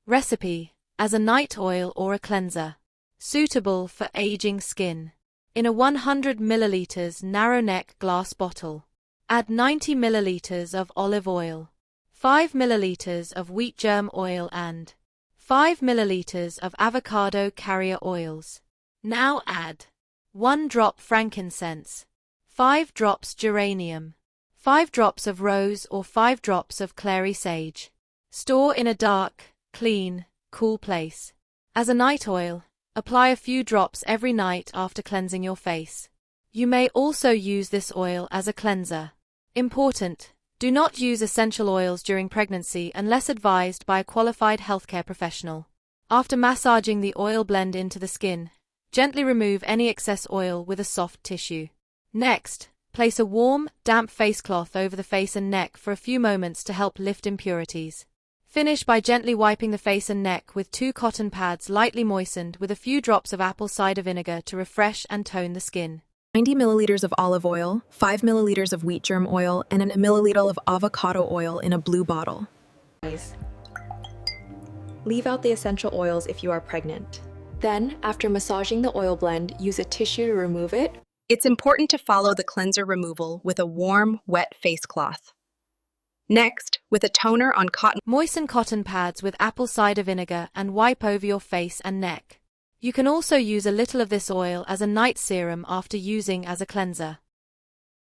Recipe: as a night oil or a cleanser. Suitable for aging skin. In a 100 ml narrow neck glass bottle. Add 90 ml of olive oil, 5 ml of wheat-germ oil and 5 ml of avocado carrier oils. Now add 1 drop frankincense, 5 drops geranium, 5 drops of rose or 5 drops of Clary Sage. Store in a dark, clean, cool place. As a night oil, apply a few drops every night after cleansing your face. You may also use this oil as a cleanser. Important: do not use essential oils during pregnancy unless advised by a qualified healthcare professional. After massaging the oil blend into the skin, gently remove any excess oil with a soft tissue. Next, place a warm, damp face cloth over the face and neck for a few moments to help lift impurities. Finish by gently wiping the face and neck with 2 cotton pads lightly moistened with a few drops of apple cider vinegar to refresh and tone the skin. 90 milliliters of olive oil, 5 milliliters of wheat-germ oil, and a milliliter of avocado oil in a blue bottle. Leave out the essential oils if you are pregnant. Then, after massaging the oil blend, use a tissue to remove it. It's important to follow the cleanser removal with a warm, wet face cloth. Next, with a toner on cotton. Moisten cotton pads with apple cider vinegar and wipe over your face and neck. You can also use a little of this oil as a night serum after using as a cleanser.